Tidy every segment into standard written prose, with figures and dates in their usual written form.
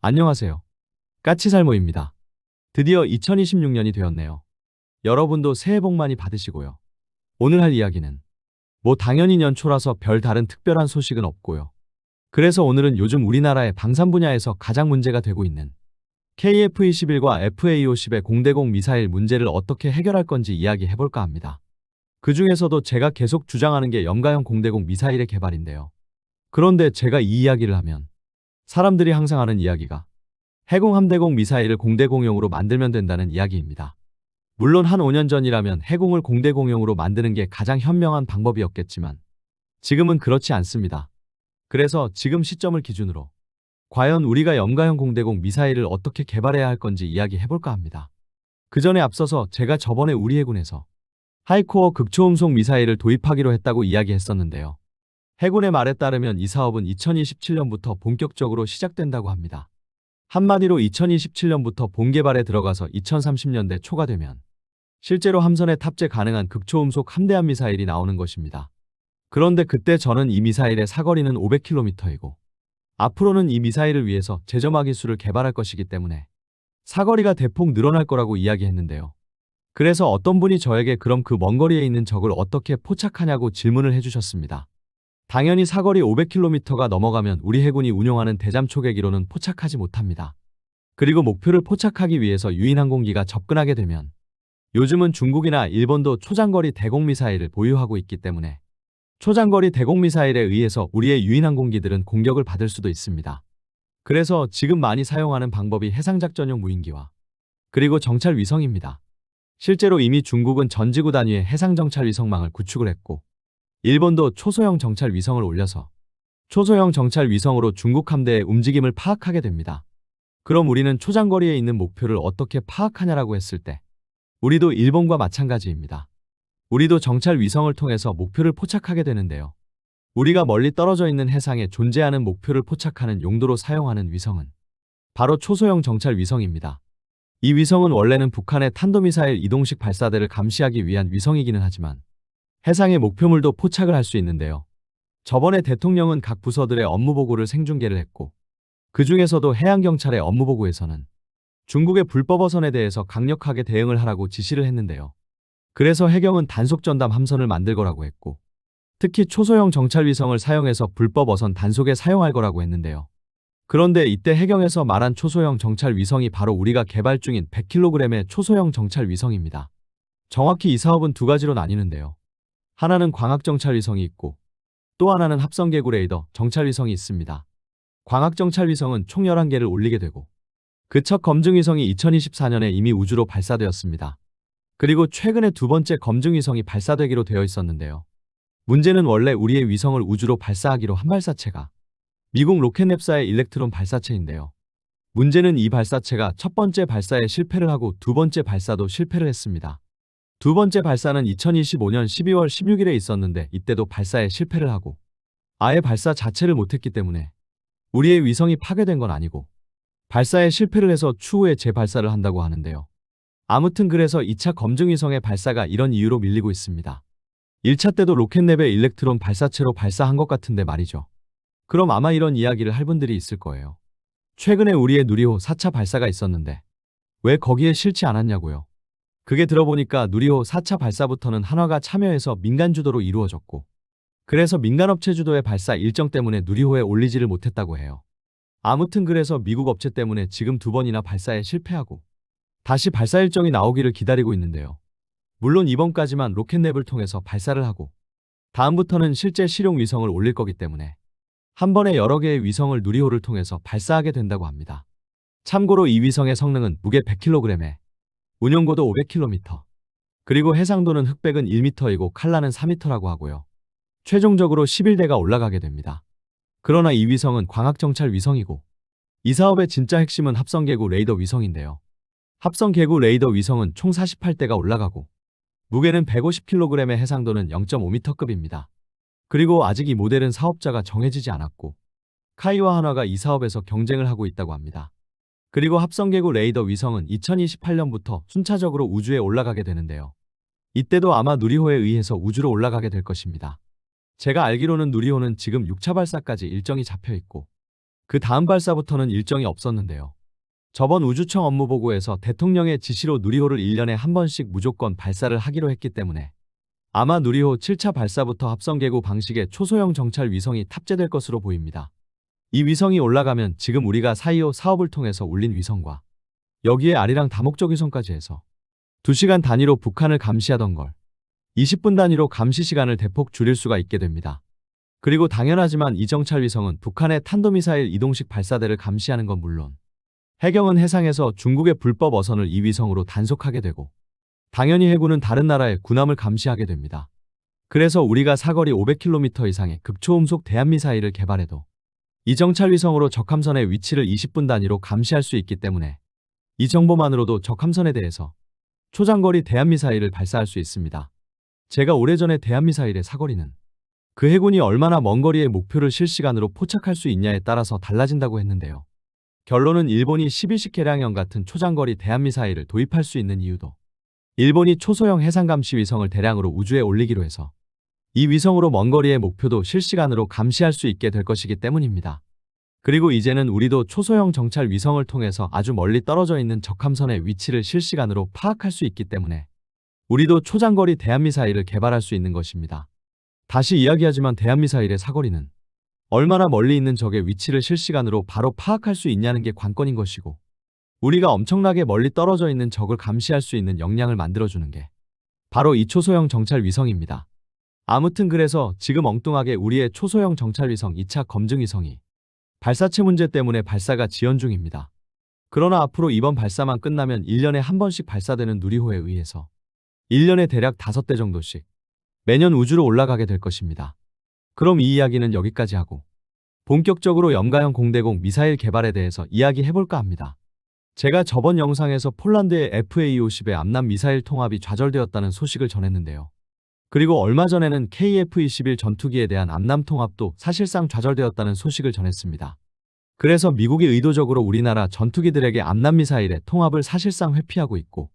안녕하세요. 까치살모입니다. 드디어 2026년이 되었네요. 여러분도 새해 복 많이 받으시고요. 오늘 할 이야기는 당연히 연초라서 별 다른 특별한 소식은 없고요. 그래서 오늘은 요즘 우리나라의 방산 분야에서 가장 문제가 되고 있는 KF-21과 FA-50의 공대공 미사일 문제를 어떻게 해결할 건지 이야기해볼까 합니다. 그 중에서도 제가 계속 주장하는 게 염가형 공대공 미사일의 개발인데요. 그런데 제가 이 이야기를 하면 사람들이 항상 하는 이야기가 해공 함대공 미사일을 공대공용으로 만들면 된다는 이야기입니다. 물론 한 5년 전이라면 해공을 공대공용으로 만드는 게 가장 현명한 방법이었겠지만 지금은 그렇지 않습니다. 그래서 지금 시점을 기준으로 과연 우리가 염가형 공대공 미사일을 어떻게 개발해야 할 건지 이야기해볼까 합니다. 그 전에 앞서서 제가 저번에 우리 해군에서 하이코어 극초음속 미사일을 도입하기로 했다고 이야기했었는데요. 해군의 말에 따르면 이 사업은 2027년부터 본격적으로 시작된다고 합니다. 한마디로 2027년부터 본개발에 들어가서 2030년대 초가 되면 실제로 함선에 탑재 가능한 극초음속 함대함 미사일이 나오는 것입니다. 그런데 그때 저는 이 미사일의 사거리는 500km이고 앞으로는 이 미사일을 위해서 제점화 기술을 개발할 것이기 때문에 사거리가 대폭 늘어날 거라고 이야기했는데요. 그래서 어떤 분이 저에게 그럼 그 먼 거리에 있는 적을 어떻게 포착하냐고 질문을 해주셨습니다. 당연히 사거리 500km가 넘어가면 우리 해군이 운용하는 대잠 초계기로는 포착하지 못합니다. 그리고 목표를 포착하기 위해서 유인 항공기가 접근하게 되면 요즘은 중국이나 일본도 초장거리 대공미사일을 보유하고 있기 때문에 초장거리 대공미사일에 의해서 우리의 유인 항공기들은 공격을 받을 수도 있습니다. 그래서 지금 많이 사용하는 방법이 해상작전용 무인기와 그리고 정찰 위성입니다. 실제로 이미 중국은 전지구 단위의 해상정찰 위성망을 구축을 했고 일본도 초소형 정찰 위성을 올려서 초소형 정찰 위성으로 중국 함대의 움직임을 파악하게 됩니다. 그럼 우리는 초장거리에 있는 목표를 어떻게 파악하냐라고 했을 때 우리도 일본과 마찬가지입니다. 우리도 정찰 위성을 통해서 목표를 포착하게 되는데요. 우리가 멀리 떨어져 있는 해상에 존재하는 목표를 포착하는 용도로 사용하는 위성은 바로 초소형 정찰 위성입니다. 이 위성은 원래는 북한의 탄도미사일 이동식 발사대를 감시하기 위한 위성이기는 하지만 해상의 목표물도 포착을 할 수 있는데요. 저번에 대통령은 각 부서들의 업무보고를 생중계를 했고 그 중에서도 해양경찰의 업무보고에서는 중국의 불법 어선에 대해서 강력하게 대응을 하라고 지시를 했는데요. 그래서 해경은 단속전담 함선을 만들 거라고 했고 특히 초소형 정찰위성을 사용해서 불법 어선 단속에 사용할 거라고 했는데요. 그런데 이때 해경에서 말한 초소형 정찰위성이 바로 우리가 개발 중인 100kg의 초소형 정찰위성입니다. 정확히 이 사업은 두 가지로 나뉘는데요. 하나는 광학정찰위성이 있고 또 하나는 합성개구 레이더 정찰위성이 있습니다. 광학정찰위성은 총 11개를 올리게 되고 그 첫 검증위성이 2024년에 이미 우주로 발사되었습니다. 그리고 최근에 두 번째 검증위성이 발사되기로 되어 있었는데요. 문제는 원래 우리의 위성을 우주로 발사하기로 한 발사체가 미국 로켓랩사의 일렉트론 발사체인데요. 문제는 이 발사체가 첫 번째 발사에 실패를 하고 두 번째 발사도 실패를 했습니다. 두 번째 발사는 2025년 12월 16일에 있었는데 이때도 발사에 실패를 하고 아예 발사 자체를 못했기 때문에 우리의 위성이 파괴된 건 아니고 발사에 실패를 해서 추후에 재발사를 한다고 하는데요. 아무튼 그래서 2차 검증위성의 발사가 이런 이유로 밀리고 있습니다. 1차 때도 로켓랩의 일렉트론 발사체로 발사한 것 같은데 말이죠. 그럼 아마 이런 이야기를 할 분들이 있을 거예요. 최근에 우리의 누리호 4차 발사가 있었는데 왜 거기에 실지 않았냐고요. 그게 들어보니까 누리호 4차 발사부터는 한화가 참여해서 민간 주도로 이루어졌고 그래서 민간업체 주도의 발사 일정 때문에 누리호에 올리지를 못했다고 해요. 아무튼 그래서 미국 업체 때문에 지금 두 번이나 발사에 실패하고 다시 발사 일정이 나오기를 기다리고 있는데요. 물론 이번까지만 로켓랩을 통해서 발사를 하고 다음부터는 실제 실용 위성을 올릴 거기 때문에 한 번에 여러 개의 위성을 누리호를 통해서 발사하게 된다고 합니다. 참고로 이 위성의 성능은 무게 100kg에 운용고도 500km, 그리고 해상도는 흑백은 1m이고 칼라는 4m라고 하고요. 최종적으로 11대가 올라가게 됩니다. 그러나 이 위성은 광학정찰 위성이고 이 사업의 진짜 핵심은 합성개구 레이더 위성인데요. 합성개구 레이더 위성은 총 48대가 올라가고 무게는 150kg의 해상도는 0.5m급입니다. 그리고 아직 이 모델은 사업자가 정해지지 않았고 카이와 한화가 이 사업에서 경쟁을 하고 있다고 합니다. 그리고 합성개구 레이더 위성은 2028년부터 순차적으로 우주에 올라가게 되는데요. 이때도 아마 누리호에 의해서 우주로 올라가게 될 것입니다. 제가 알기로는 누리호는 지금 6차 발사까지 일정이 잡혀 있고 그 다음 발사부터는 일정이 없었는데요. 저번 우주청 업무보고에서 대통령의 지시로 누리호를 1년에 한 번씩 무조건 발사를 하기로 했기 때문에 아마 누리호 7차 발사부터 합성계구 방식의 초소형 정찰 위성이 탑재될 것으로 보입니다. 이 위성이 올라가면 지금 우리가 4.25 사업을 통해서 올린 위성과 여기에 아리랑 다목적 위성까지 해서 2시간 단위로 북한을 감시하던 걸 20분 단위로 감시 시간을 대폭 줄일 수가 있게 됩니다. 그리고 당연하지만 이 정찰 위성은 북한의 탄도미사일 이동식 발사대를 감시하는 건 물론 해경은 해상에서 중국의 불법 어선을 이 위성으로 단속하게 되고 당연히 해군은 다른 나라의 군함을 감시하게 됩니다. 그래서 우리가 사거리 500km 이상의 극초음속 대한미사일을 개발해도 이 정찰 위성으로 적함선의 위치를 20분 단위로 감시할 수 있기 때문에 이 정보만으로도 적함선에 대해서 초장거리 대한미사일을 발사할 수 있습니다. 제가 오래전에 대한미사일의 사거리는 그 해군이 얼마나 먼 거리의 목표를 실시간으로 포착할 수 있냐에 따라서 달라진다고 했는데요. 결론은 일본이 12식 개량형 같은 초장거리 대한미사일을 도입할 수 있는 이유도 일본이 초소형 해상감시 위성을 대량으로 우주에 올리기로 해서 이 위성으로 먼 거리의 목표도 실시간으로 감시할 수 있게 될 것이기 때문입니다. 그리고 이제는 우리도 초소형 정찰 위성을 통해서 아주 멀리 떨어져 있는 적함선의 위치를 실시간으로 파악할 수 있기 때문에 우리도 초장거리 대한미사일을 개발할 수 있는 것입니다. 다시 이야기하지만 대한미사일의 사거리는 얼마나 멀리 있는 적의 위치를 실시간으로 바로 파악할 수 있냐는 게 관건인 것이고 우리가 엄청나게 멀리 떨어져 있는 적을 감시할 수 있는 역량을 만들어주는 게 바로 이 초소형 정찰 위성입니다. 아무튼 그래서 지금 엉뚱하게 우리의 초소형 정찰 위성 2차 검증 위성이 발사체 문제 때문에 발사가 지연 중입니다. 그러나 앞으로 이번 발사만 끝나면 1년에 한 번씩 발사되는 누리호에 의해서 1년에 대략 5대 정도씩 매년 우주로 올라가게 될 것입니다. 그럼 이 이야기는 여기까지 하고 본격적으로 염가형 공대공 미사일 개발에 대해서 이야기해볼까 합니다. 제가 저번 영상에서 폴란드의 FA-50의 암남 미사일 통합이 좌절되었다는 소식을 전했는데요. 그리고 얼마 전에는 KF-21 전투기에 대한 암남 통합도 사실상 좌절되었다는 소식을 전했습니다. 그래서 미국이 의도적으로 우리나라 전투기들에게 암남 미사일의 통합을 사실상 회피하고 있고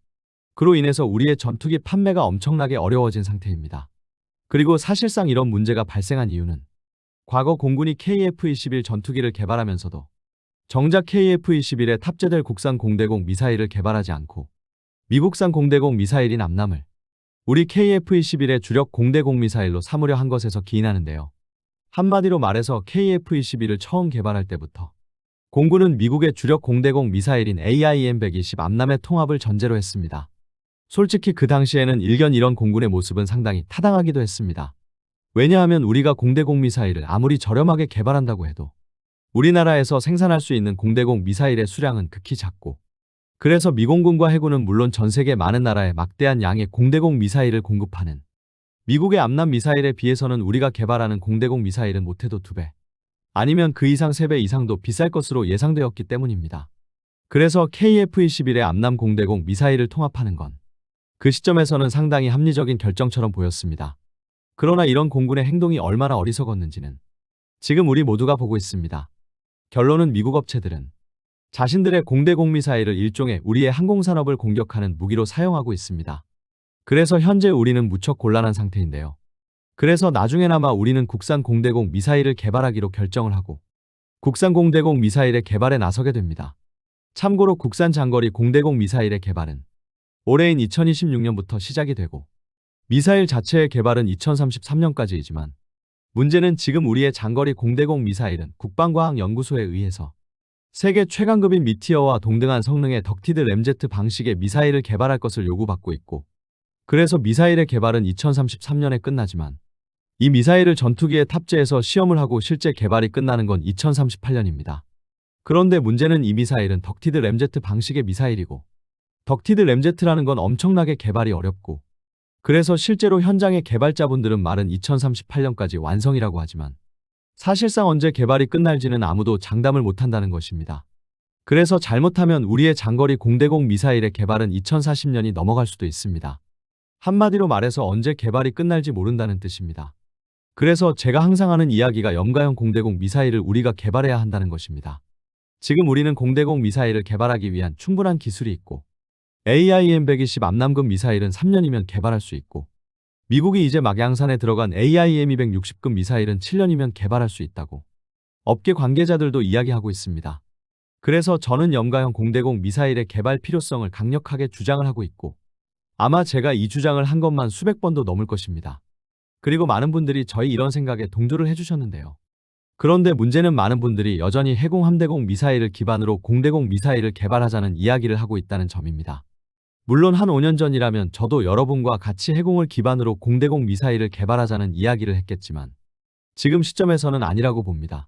그로 인해서 우리의 전투기 판매가 엄청나게 어려워진 상태입니다. 그리고 사실상 이런 문제가 발생한 이유는 과거 공군이 KF-21 전투기를 개발하면서도 정작 KF-21에 탑재될 국산 공대공 미사일을 개발하지 않고 미국산 공대공 미사일인 암남을 우리 KF-21의 주력 공대공 미사일로 삼으려 한 것에서 기인하는데요. 한마디로 말해서 KF-21을 처음 개발할 때부터 공군은 미국의 주력 공대공 미사일인 AIM-120 암남의 통합을 전제로 했습니다. 솔직히 그 당시에는 일견 이런 공군의 모습은 상당히 타당하기도 했습니다. 왜냐하면 우리가 공대공 미사일을 아무리 저렴하게 개발한다고 해도 우리나라에서 생산할 수 있는 공대공 미사일의 수량은 극히 작고 그래서 미공군과 해군은 물론 전 세계 많은 나라에 막대한 양의 공대공 미사일을 공급하는 미국의 암남 미사일에 비해서는 우리가 개발하는 공대공 미사일은 못해도 2배 아니면 그 이상 3배 이상도 비쌀 것으로 예상되었기 때문입니다. 그래서 KF-21의 암남 공대공 미사일을 통합하는 건 그 시점에서는 상당히 합리적인 결정처럼 보였습니다. 그러나 이런 공군의 행동이 얼마나 어리석었는지는 지금 우리 모두가 보고 있습니다. 결론은 미국 업체들은 자신들의 공대공 미사일을 일종의 우리의 항공산업을 공격하는 무기로 사용하고 있습니다. 그래서 현재 우리는 무척 곤란한 상태인데요. 그래서 나중에나마 우리는 국산 공대공 미사일을 개발하기로 결정을 하고 국산 공대공 미사일의 개발에 나서게 됩니다. 참고로 국산 장거리 공대공 미사일의 개발은 올해인 2026년부터 시작이 되고 미사일 자체의 개발은 2033년까지이지만 문제는 지금 우리의 장거리 공대공 미사일은 국방과학연구소에 의해서 세계 최강급인 미티어와 동등한 성능의 덕티드 램제트 방식의 미사일을 개발할 것을 요구받고 있고 그래서 미사일의 개발은 2033년에 끝나지만 이 미사일을 전투기에 탑재해서 시험을 하고 실제 개발이 끝나는 건 2038년입니다. 그런데 문제는 이 미사일은 덕티드 램제트 방식의 미사일이고 덕티드 램제트라는 건 엄청나게 개발이 어렵고 그래서 실제로 현장의 개발자분들은 말은 2038년까지 완성이라고 하지만 사실상 언제 개발이 끝날지는 아무도 장담을 못한다는 것입니다. 그래서 잘못하면 우리의 장거리 공대공 미사일의 개발은 2040년이 넘어갈 수도 있습니다. 한마디로 말해서 언제 개발이 끝날지 모른다는 뜻입니다. 그래서 제가 항상 하는 이야기가 염가형 공대공 미사일을 우리가 개발해야 한다는 것입니다. 지금 우리는 공대공 미사일을 개발하기 위한 충분한 기술이 있고 AIM-120 암남급 미사일은 3년이면 개발할 수 있고 미국이 이제 막 양산에 들어간 AIM-260급 미사일은 7년이면 개발할 수 있다고 업계 관계자들도 이야기하고 있습니다. 그래서 저는 염가형 공대공 미사일의 개발 필요성을 강력하게 주장을 하고 있고, 아마 제가 이 주장을 한 것만 수백 번도 넘을 것입니다. 그리고 많은 분들이 저희 이런 생각에 동조를 해주셨는데요. 그런데 문제는 많은 분들이 여전히 해공 함대공 미사일을 기반으로 공대공 미사일을 개발하자는 이야기를 하고 있다는 점입니다. 물론 한 5년 전이라면 저도 여러분과 같이 해공을 기반으로 공대공 미사일을 개발하자는 이야기를 했겠지만 지금 시점에서는 아니라고 봅니다.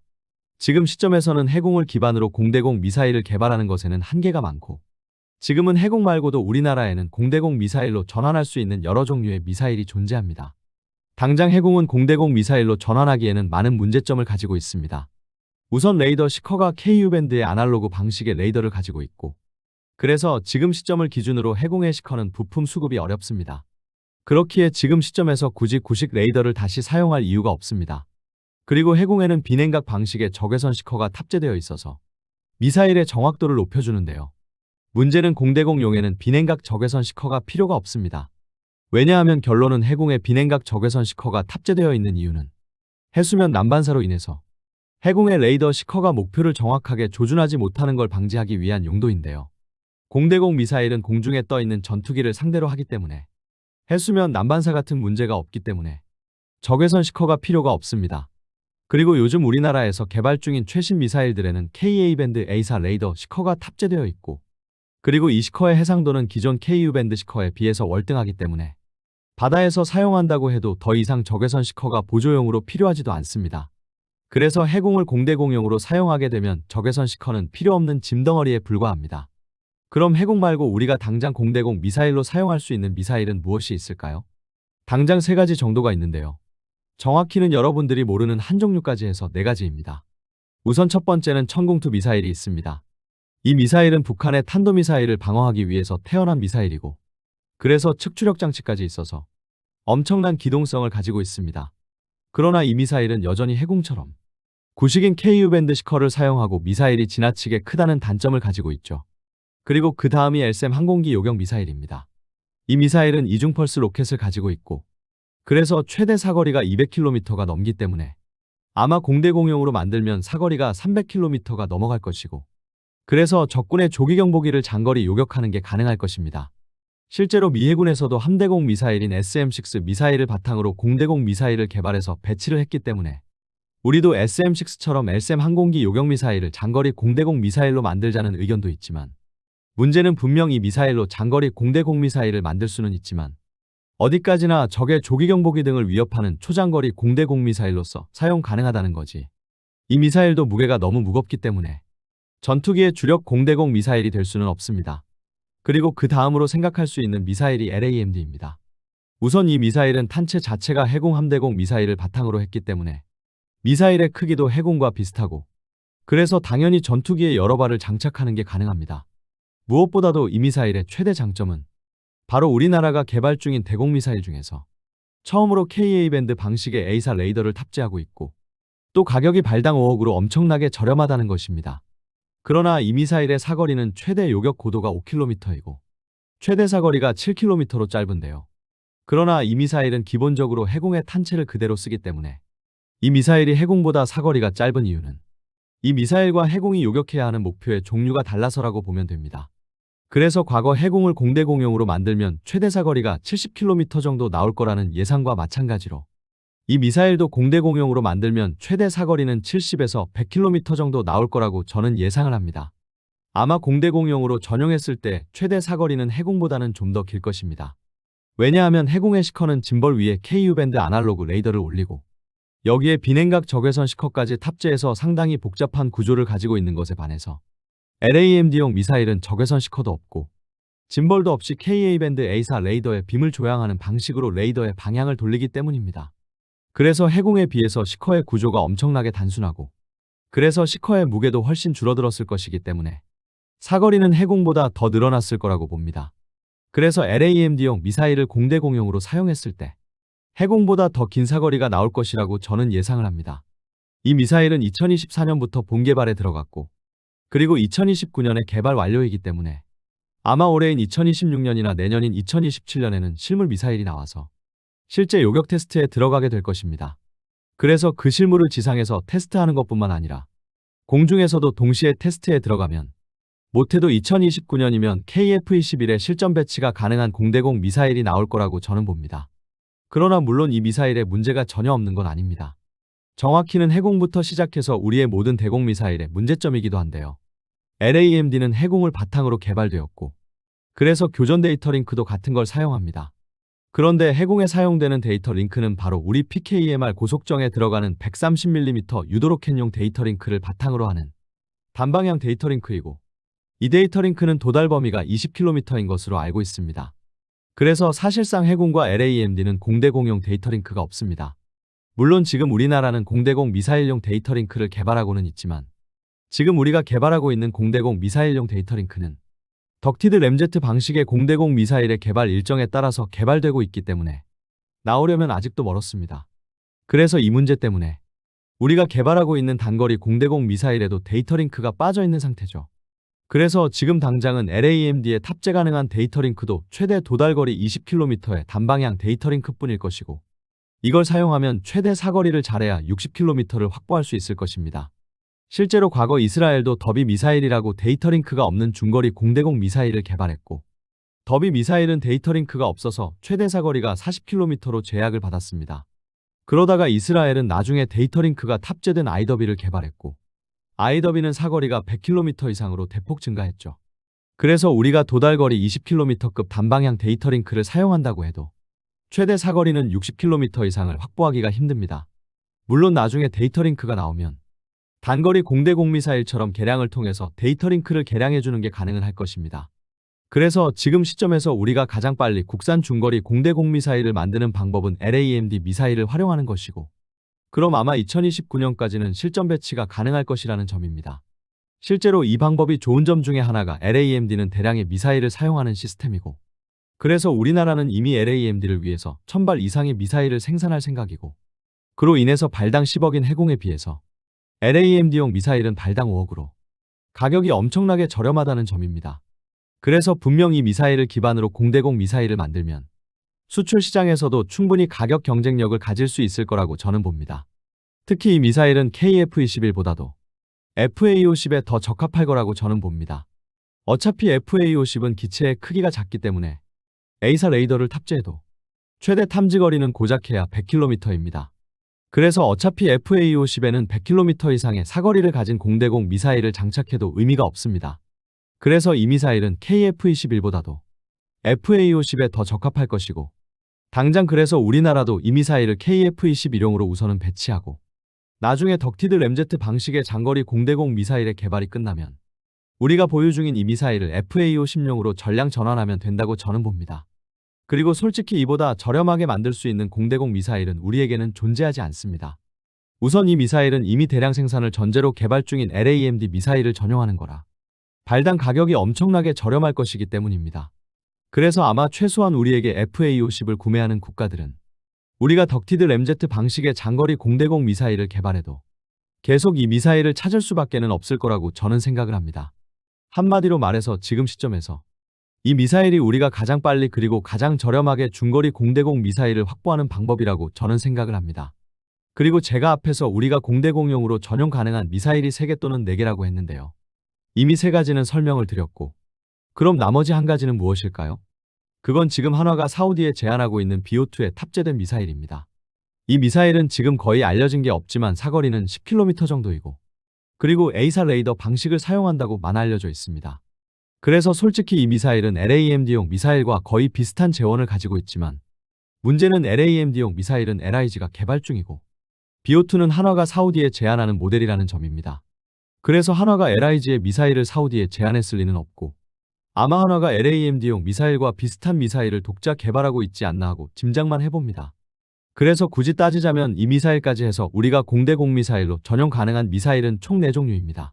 지금 시점에서는 해공을 기반으로 공대공 미사일을 개발하는 것에는 한계가 많고, 지금은 해공 말고도 우리나라에는 공대공 미사일로 전환할 수 있는 여러 종류의 미사일이 존재합니다. 당장 해공은 공대공 미사일로 전환하기에는 많은 문제점을 가지고 있습니다. 우선 레이더 시커가 KU-밴드의 아날로그 방식의 레이더를 가지고 있고, 그래서 지금 시점을 기준으로 해공의 시커는 부품 수급이 어렵습니다. 그렇기에 지금 시점에서 굳이 구식 레이더를 다시 사용할 이유가 없습니다. 그리고 해공에는 비냉각 방식의 적외선 시커가 탑재되어 있어서 미사일의 정확도를 높여주는데요. 문제는 공대공용에는 비냉각 적외선 시커가 필요가 없습니다. 왜냐하면 결론은 해공에 비냉각 적외선 시커가 탑재되어 있는 이유는 해수면 난반사로 인해서 해공의 레이더 시커가 목표를 정확하게 조준하지 못하는 걸 방지하기 위한 용도인데요. 공대공 미사일은 공중에 떠 있는 전투기를 상대로 하기 때문에 해수면 난반사 같은 문제가 없기 때문에 적외선 시커가 필요가 없습니다. 그리고 요즘 우리나라에서 개발 중인 최신 미사일들에는 KA-밴드 A사 레이더 시커가 탑재되어 있고, 그리고 이 시커의 해상도는 기존 KU-밴드 시커에 비해서 월등하기 때문에 바다에서 사용한다고 해도 더 이상 적외선 시커가 보조용으로 필요하지도 않습니다. 그래서 해공을 공대공용으로 사용하게 되면 적외선 시커는 필요 없는 짐덩어리에 불과합니다. 그럼 해공 말고 우리가 당장 공대공 미사일로 사용할 수 있는 미사일은 무엇이 있을까요? 당장 3가지 정도가 있는데요. 정확히는 여러분들이 모르는 한 종류까지 해서 4가지입니다. 우선 첫 번째는 천공투 미사일이 있습니다. 이 미사일은 북한의 탄도미사일을 방어하기 위해서 태어난 미사일이고, 그래서 측추력 장치까지 있어서 엄청난 기동성을 가지고 있습니다. 그러나 이 미사일은 여전히 해공처럼 구식인 KU-밴드 시커를 사용하고 미사일이 지나치게 크다는 단점을 가지고 있죠. 그리고 그 다음이 LSM 항공기 요격 미사일입니다. 이 미사일은 이중펄스 로켓을 가지고 있고, 그래서 최대 사거리가 200km가 넘기 때문에 아마 공대공용으로 만들면 사거리가 300km가 넘어갈 것이고, 그래서 적군의 조기 경보기를 장거리 요격하는 게 가능할 것입니다. 실제로 미 해군에서도 함대공 미사일인 SM-6 미사일을 바탕으로 공대공 미사일을 개발해서 배치를 했기 때문에 우리도 SM-6처럼 LSM 항공기 요격 미사일을 장거리 공대공 미사일로 만들자는 의견도 있지만, 문제는 분명 이 미사일로 장거리 공대공 미사일을 만들 수는 있지만 어디까지나 적의 조기 경보기 등을 위협하는 초장거리 공대공 미사일로서 사용 가능하다는 거지. 이 미사일도 무게가 너무 무겁기 때문에 전투기의 주력 공대공 미사일이 될 수는 없습니다. 그리고 그 다음으로 생각할 수 있는 미사일이 LAMD입니다. 우선 이 미사일은 탄체 자체가 해공 함대공 미사일을 바탕으로 했기 때문에 미사일의 크기도 해공과 비슷하고, 그래서 당연히 전투기에 여러 발을 장착하는 게 가능합니다. 무엇보다도 이 미사일의 최대 장점은 바로 우리나라가 개발 중인 대공 미사일 중에서 처음으로 KA-밴드 방식의 A사 레이더를 탑재하고 있고, 또 가격이 발당 5억으로 엄청나게 저렴하다는 것입니다. 그러나 이 미사일의 사거리는 최대 요격 고도가 5km이고 최대 사거리가 7km로 짧은데요. 그러나 이 미사일은 기본적으로 해공의 탄체를 그대로 쓰기 때문에 이 미사일이 해공보다 사거리가 짧은 이유는 이 미사일과 해공이 요격해야 하는 목표의 종류가 달라서라고 보면 됩니다. 그래서 과거 해공을 공대공용으로 만들면 최대 사거리가 70km 정도 나올 거라는 예상과 마찬가지로 이 미사일도 공대공용으로 만들면 최대 사거리는 70에서 100km 정도 나올 거라고 저는 예상을 합니다. 아마 공대공용으로 전용했을 때 최대 사거리는 해공보다는 좀 더 길 것입니다. 왜냐하면 해공의 시커는 짐벌 위에 KU-밴드 아날로그 레이더를 올리고 여기에 비냉각 적외선 시커까지 탑재해서 상당히 복잡한 구조를 가지고 있는 것에 반해서 LAMD용 미사일은 적외선 시커도 없고 짐벌도 없이 KA-밴드 A사 레이더의 빔을 조향하는 방식으로 레이더의 방향을 돌리기 때문입니다. 그래서 해공에 비해서 시커의 구조가 엄청나게 단순하고, 그래서 시커의 무게도 훨씬 줄어들었을 것이기 때문에 사거리는 해공보다 더 늘어났을 거라고 봅니다. 그래서 LAMD용 미사일을 공대공용으로 사용했을 때 해공보다 더 긴 사거리가 나올 것이라고 저는 예상을 합니다. 이 미사일은 2024년부터 본개발에 들어갔고, 그리고 2029년에 개발 완료이기 때문에 아마 올해인 2026년이나 내년인 2027년에는 실물 미사일이 나와서 실제 요격 테스트에 들어가게 될 것입니다. 그래서 그 실물을 지상에서 테스트하는 것뿐만 아니라 공중에서도 동시에 테스트에 들어가면 못해도 2029년이면 KF-21의 실전 배치가 가능한 공대공 미사일이 나올 거라고 저는 봅니다. 그러나 물론 이 미사일에 문제가 전혀 없는 건 아닙니다. 정확히는 해공부터 시작해서 우리의 모든 대공 미사일의 문제점이기도 한데요. LAMD는 해공을 바탕으로 개발되었고 그래서 교전 데이터 링크도 같은 걸 사용합니다. 그런데 해공에 사용되는 데이터 링크는 바로 우리 PKMR 고속정에 들어가는 130mm 유도로켓용 데이터 링크를 바탕으로 하는 단방향 데이터 링크이고 이 데이터 링크는 도달 범위가 20km인 것으로 알고 있습니다. 그래서 사실상 해공과 LAMD는 공대공용 데이터 링크가 없습니다. 물론 지금 우리나라는 공대공 미사일용 데이터 링크를 개발하고는 있지만 지금 우리가 개발하고 있는 공대공 미사일용 데이터 링크는 덕티드 램제트 방식의 공대공 미사일의 개발 일정에 따라서 개발되고 있기 때문에 나오려면 아직도 멀었습니다. 그래서 이 문제 때문에 우리가 개발하고 있는 단거리 공대공 미사일에도 데이터 링크가 빠져 있는 상태죠. 그래서 지금 당장은 LAMD에 탑재 가능한 데이터 링크도 최대 도달거리 20km의 단방향 데이터 링크뿐일 것이고 이걸 사용하면 최대 사거리를 잘해야 60km를 확보할 수 있을 것입니다. 실제로 과거 이스라엘도 더비 미사일이라고 데이터 링크가 없는 중거리 공대공 미사일을 개발했고 더비 미사일은 데이터 링크가 없어서 최대 사거리가 40km로 제약을 받았습니다. 그러다가 이스라엘은 나중에 데이터 링크가 탑재된 아이더비를 개발했고 아이더비는 사거리가 100km 이상으로 대폭 증가했죠. 그래서 우리가 도달거리 20km급 단방향 데이터 링크를 사용한다고 해도 최대 사거리는 60km 이상을 확보하기가 힘듭니다. 물론 나중에 데이터 링크가 나오면 단거리 공대공 미사일처럼 개량을 통해서 데이터 링크를 개량해주는 게 가능은 할 것입니다. 그래서 지금 시점에서 우리가 가장 빨리 국산 중거리 공대공 미사일을 만드는 방법은 LAMD 미사일을 활용하는 것이고 그럼 아마 2029년까지는 실전 배치가 가능할 것이라는 점입니다. 실제로 이 방법이 좋은 점 중에 하나가 LAMD는 대량의 미사일을 사용하는 시스템이고 그래서 우리나라는 이미 LAMD를 위해서 1000발 이상의 미사일을 생산할 생각이고 그로 인해서 발당 10억인 해공에 비해서 LAMD용 미사일은 발당 5억으로 가격이 엄청나게 저렴하다는 점입니다. 그래서 분명 이 미사일을 기반으로 공대공 미사일을 만들면 수출 시장에서도 충분히 가격 경쟁력을 가질 수 있을 거라고 저는 봅니다. 특히 이 미사일은 KF-21보다도 FA-50에 더 적합할 거라고 저는 봅니다. 어차피 FA-50은 기체의 크기가 작기 때문에 A사 레이더를 탑재해도 최대 탐지거리는 고작 해야 100km입니다. 그래서 어차피 FA-50에는 100km 이상의 사거리를 가진 공대공 미사일을 장착해도 의미가 없습니다. 그래서 이 미사일은 KF-21보다도 FA-50에 더 적합할 것이고 당장 그래서 우리나라도 이 미사일을 KF-21용으로 우선은 배치하고 나중에 덕티드 램제트 방식의 장거리 공대공 미사일의 개발이 끝나면 우리가 보유 중인 이 미사일을 FA-50용으로 전량 전환하면 된다고 저는 봅니다. 그리고 솔직히 이보다 저렴하게 만들 수 있는 공대공 미사일은 우리에게는 존재하지 않습니다. 우선 이 미사일은 이미 대량 생산을 전제로 개발 중인 LAMD 미사일을 전용하는 거라 발당 가격이 엄청나게 저렴할 것이기 때문입니다. 그래서 아마 최소한 우리에게 FA-50을 구매하는 국가들은 우리가 덕티드 램제트 방식의 장거리 공대공 미사일을 개발해도 계속 이 미사일을 찾을 수밖에는 없을 거라고 저는 생각을 합니다. 한마디로 말해서 지금 시점에서 이 미사일이 우리가 가장 빨리 그리고 가장 저렴하게 중거리 공대공 미사일을 확보하는 방법이라고 저는 생각을 합니다. 그리고 제가 앞에서 우리가 공대공용으로 전용 가능한 미사일이 3개 또는 4개라고 했는데요. 이미 3가지는 설명을 드렸고 그럼 나머지 한 가지는 무엇일까요? 그건 지금 한화가 사우디에 제안하고 있는 BO2에 탑재된 미사일입니다. 이 미사일은 지금 거의 알려진 게 없지만 사거리는 10km 정도이고 그리고 A사 레이더 방식을 사용한다고만 알려져 있습니다. 그래서 솔직히 이 미사일은 LAMD용 미사일과 거의 비슷한 재원을 가지고 있지만 문제는 LAMD용 미사일은 LIG가 개발 중이고 BO2는 한화가 사우디에 제안하는 모델이라는 점입니다. 그래서 한화가 LIG의 미사일을 사우디에 제안했을 리는 없고 아마 한화가 LAMD용 미사일과 비슷한 미사일을 독자 개발하고 있지 않나 하고 짐작만 해봅니다. 그래서 굳이 따지자면 이 미사일까지 해서 우리가 공대공 미사일로 전용 가능한 미사일은 총 4종류입니다.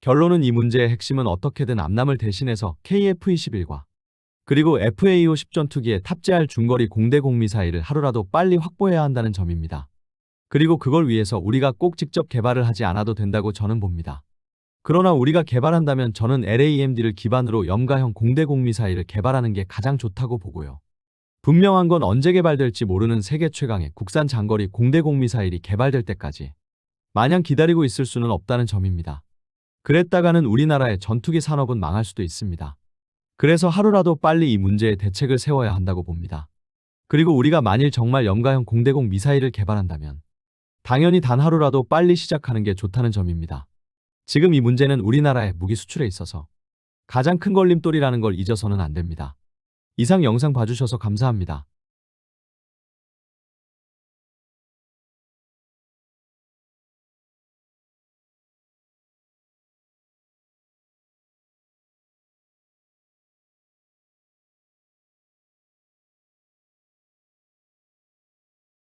결론은 이 문제의 핵심은 어떻게든 암람을 대신해서 KF-21과 그리고 FA-50 전투기에 탑재할 중거리 공대공 미사일을 하루라도 빨리 확보해야 한다는 점입니다. 그리고 그걸 위해서 우리가 꼭 직접 개발을 하지 않아도 된다고 저는 봅니다. 그러나 우리가 개발한다면 저는 LAMD를 기반으로 염가형 공대공 미사일을 개발하는 게 가장 좋다고 보고요. 분명한 건 언제 개발될지 모르는 세계 최강의 국산 장거리 공대공 미사일이 개발될 때까지 마냥 기다리고 있을 수는 없다는 점입니다. 그랬다가는 우리나라의 전투기 산업은 망할 수도 있습니다. 그래서 하루라도 빨리 이 문제에 대책을 세워야 한다고 봅니다. 그리고 우리가 만일 정말 염가형 공대공 미사일을 개발한다면 당연히 단 하루라도 빨리 시작하는 게 좋다는 점입니다. 지금 이 문제는 우리나라의 무기 수출에 있어서 가장 큰 걸림돌이라는 걸 잊어서는 안 됩니다. 이상 영상 봐주셔서 감사합니다.